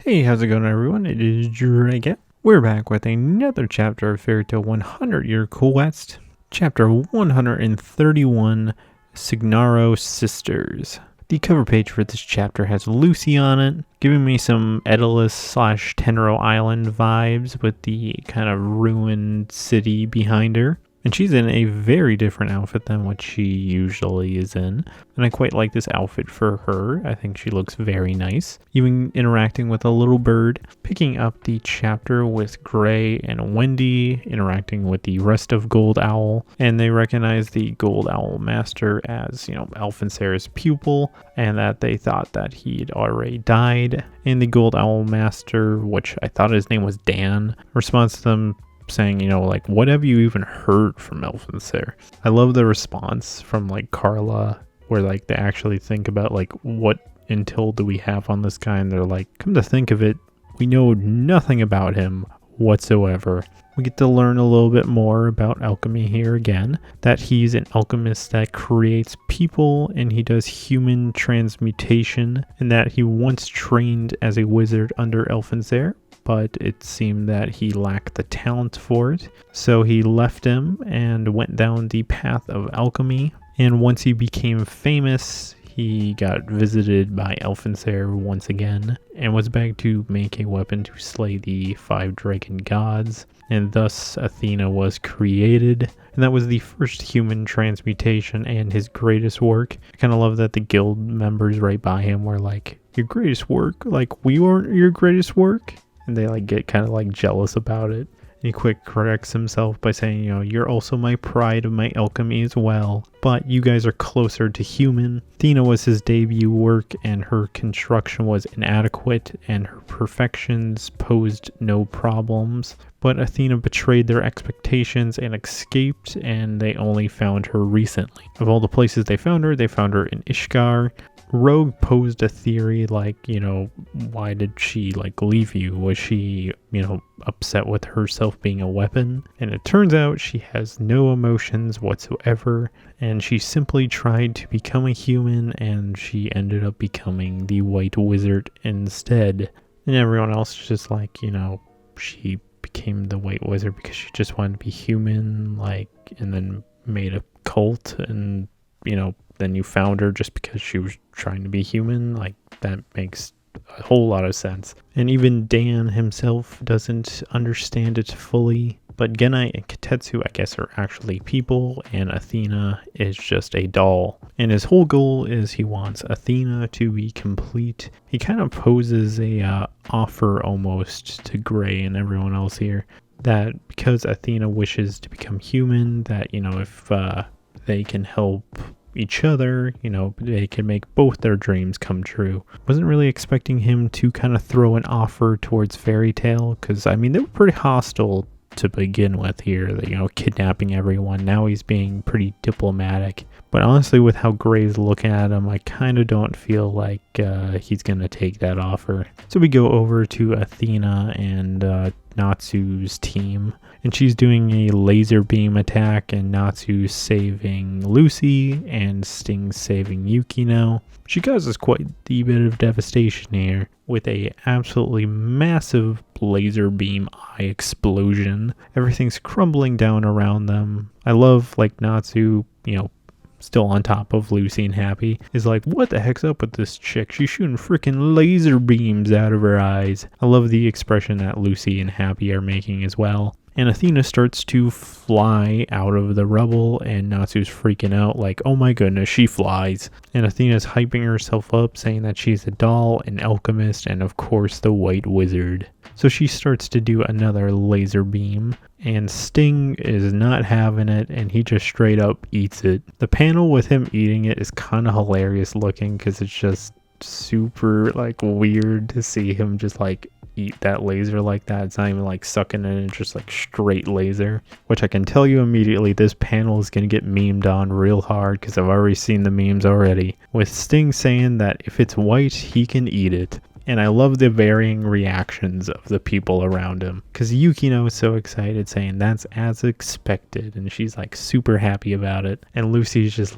Hey, how's it going, everyone? It is Drake. We're back with another chapter of Fairy Tale 100 Year Quest, chapter 131, Signario Sisters. The cover page for this chapter has Lucy on it, giving me some Daedalus/Tenro Island vibes with the kind of ruined city behind her. And she's in a very different outfit than what she usually is in. And I quite like this outfit for her. I think she looks very nice. Even interacting with a little bird. Picking up the chapter with Gray and Wendy, interacting with the rest of Gold Owl. And they recognize the Gold Owl Master as, Alphancer's pupil. And that they thought that he'd already died. And the Gold Owl Master, which I thought his name was Dan, responds to them saying, what have you even heard from Alphancer? I love the response from Carla, where they actually think about what intel do we have on this guy, and they're like, come to think of it, we know nothing about him whatsoever. We get to learn a little bit more about alchemy here again, that he's an alchemist that creates people and he does human transmutation, and that he once trained as a wizard under Alphancer, but it seemed that he lacked the talent for it. So he left him and went down the path of alchemy. And once he became famous, he got visited by Alphancer once again and was begged to make a weapon to slay the 5 dragon gods. And thus Athena was created. And that was the first human transmutation and his greatest work. I kind of love that the guild members right by him were like, your greatest work? We weren't your greatest work? And they get kind of jealous about it. And he quick corrects himself by saying, you're also my pride of my alchemy as well, but you guys are closer to human. Athena was his debut work, and her construction was inadequate, and her perfections posed no problems. But Athena betrayed their expectations and escaped, and they only found her recently. Of all the places they found her in Ishgar. Rogue posed a theory why did she leave you? Was she, upset with herself being a weapon? And it turns out she has no emotions whatsoever, and she simply tried to become a human, and she ended up becoming the White Wizard instead. And everyone else is just she became the White Wizard because she just wanted to be human, and then made a cult, and then you found her just because she was trying to be human. That makes a whole lot of sense. And even Dan himself doesn't understand it fully. But Genai and Katetsu, I guess, are actually people, and Athena is just a doll. And his whole goal is he wants Athena to be complete. He kind of poses a offer almost to Gray and everyone else here, that because Athena wishes to become human, that, if they can help each other, they can make both their dreams come true. Wasn't really expecting him to kind of throw an offer towards Fairy Tale, because they were pretty hostile to begin with here, kidnapping everyone. Now he's being pretty diplomatic. But honestly, with how Gray's looking at him, I kind of don't feel like he's gonna take that offer. So we go over to Athena and Natsu's team, and she's doing a laser beam attack, and Natsu's saving Lucy, and Sting's saving Yukino. She causes quite the bit of devastation here with a absolutely massive laser beam eye explosion. Everything's crumbling down around them. I love Natsu, still on top of Lucy and Happy, is what the heck's up with this chick? She's shooting freaking laser beams out of her eyes. I love the expression that Lucy and Happy are making as well. And Athena starts to fly out of the rubble, and Natsu's freaking out oh my goodness, she flies. And Athena's hyping herself up, saying that she's a doll, an alchemist, and of course the White Wizard. So she starts to do another laser beam, and Sting is not having it, and he just straight up eats it. The panel with him eating it is kind of hilarious looking, because it's just super weird to see him just eat that laser like that. It's not even sucking in, it's just straight laser, which I can tell you immediately this panel is gonna get memed on real hard, because I've already seen the memes already, with Sting saying that if it's white he can eat it. And I love the varying reactions of the people around him, because Yukino is so excited, saying that's as expected, and she's super happy about it, and Lucy's just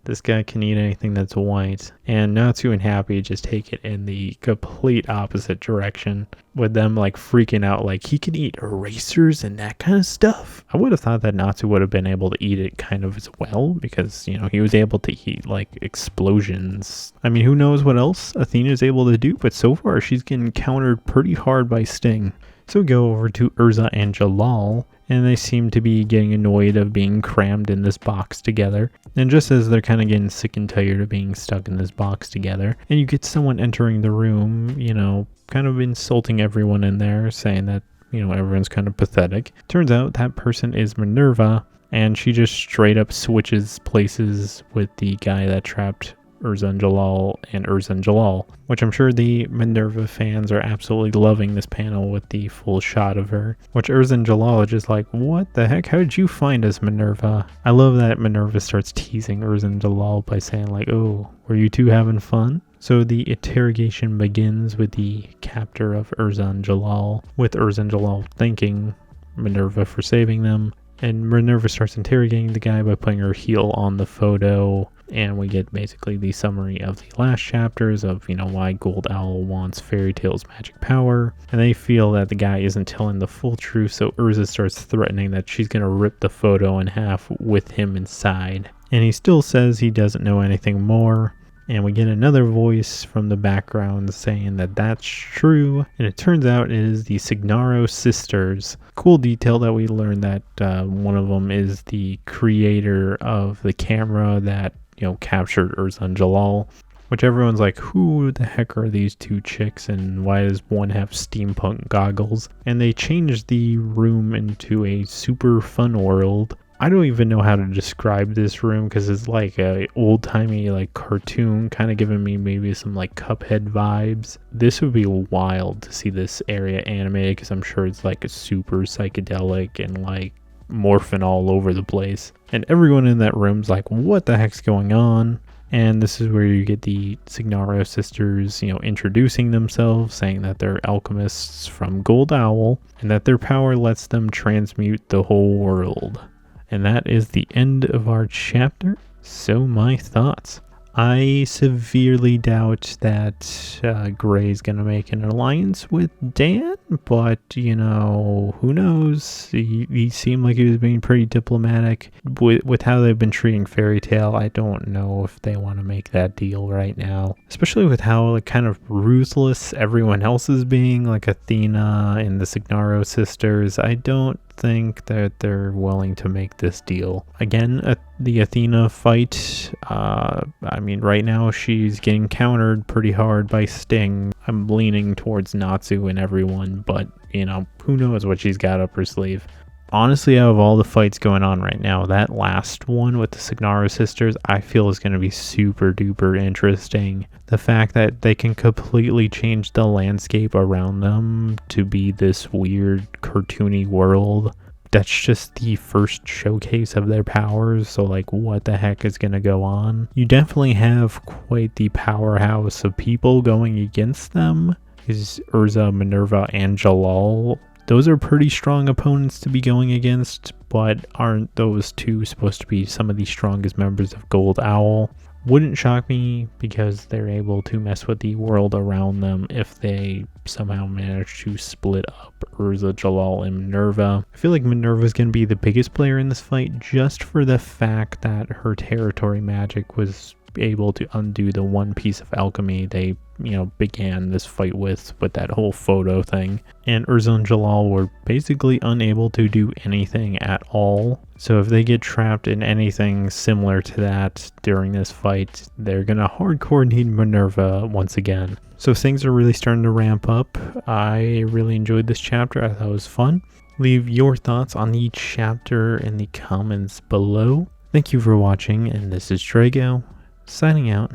This guy can eat anything that's white. And Natsu and Happy just take it in the complete opposite direction, with them like freaking out like he can eat erasers and that kind of stuff. I would have thought that Natsu would have been able to eat it kind of as well, because, you know, he was able to eat like explosions. I mean, who knows what else Athena's able to do, but so far she's getting countered pretty hard by Sting. So we go over to Urza and Jalal, and they seem to be getting annoyed of being crammed in this box together. And just as they're kind of getting sick and tired of being stuck in this box together, and you get someone entering the room, you know, kind of insulting everyone in there, saying that, you know, everyone's kind of pathetic. Turns out that person is Minerva, and she just straight up switches places with the guy that trapped Urza and Jalal, which I'm sure the Minerva fans are absolutely loving this panel with the full shot of her, which Urza and Jalal are just like, what the heck, how did you find us, Minerva? I love that Minerva starts teasing Urza and Jalal by saying like, oh, were you two having fun? So the interrogation begins with the captor of Urza and Jalal, with Urza and Jalal thanking Minerva for saving them. And Minerva starts interrogating the guy by putting her heel on the photo, and we get basically the summary of the last chapters of, you know, why Gold Owl wants Fairy Tail's magic power. And they feel that the guy isn't telling the full truth, so Urza starts threatening that she's going to rip the photo in half with him inside. And he still says he doesn't know anything more. And we get another voice from the background saying that that's true. And it turns out it is the Signario sisters. Cool detail that we learned that one of them is the creator of the camera that, you know, captured Urza and Jalal. Which everyone's like, who the heck are these two chicks and why does one have steampunk goggles? And they changed the room into a super fun world. I don't even know how to describe this room because it's like a old-timey like cartoon, kind of giving me maybe some like Cuphead vibes. This would be wild to see this area animated because I'm sure it's like a super psychedelic and like morphing all over the place. And everyone in that room's like, what the heck's going on? And this is where you get the Signario sisters, you know, introducing themselves, saying that they're alchemists from Gold Owl and that their power lets them transmute the whole world. And that is the end of our chapter. So my thoughts. I severely doubt that Gray's going to make an alliance with Dan, but, you know, who knows? He seemed like he was being pretty diplomatic. With how they've been treating Fairy Tail, I don't know if they want to make that deal right now. Especially with how like kind of ruthless everyone else is being, like Athena and the Signario sisters. I don't think that they're willing to make this deal. Again, the Athena fight, I mean, right now she's getting countered pretty hard by Sting. I'm leaning towards Natsu and everyone, but, you know, who knows what she's got up her sleeve. Honestly, out of all the fights going on right now, that last one with the Signario sisters, I feel is going to be super duper interesting. The fact that they can completely change the landscape around them to be this weird cartoony world. That's just the first showcase of their powers, so like what the heck is going to go on? You definitely have quite the powerhouse of people going against them. Is Urza, Minerva, and Jalal. Those are pretty strong opponents to be going against, but aren't those two supposed to be some of the strongest members of Gold Owl? Wouldn't shock me because they're able to mess with the world around them if they somehow manage to split up Urza, Jalal, and Minerva. I feel like Minerva is going to be the biggest player in this fight just for the fact that her territory magic was able to undo the one piece of alchemy they, you know, began this fight with that whole photo thing. And Urza and Jalal were basically unable to do anything at all. So if they get trapped in anything similar to that during this fight, they're gonna hardcore need Minerva once again. So things are really starting to ramp up. I really enjoyed this chapter. I thought it was fun. Leave your thoughts on each chapter in the comments below. Thank you for watching, and this is Drago, signing out.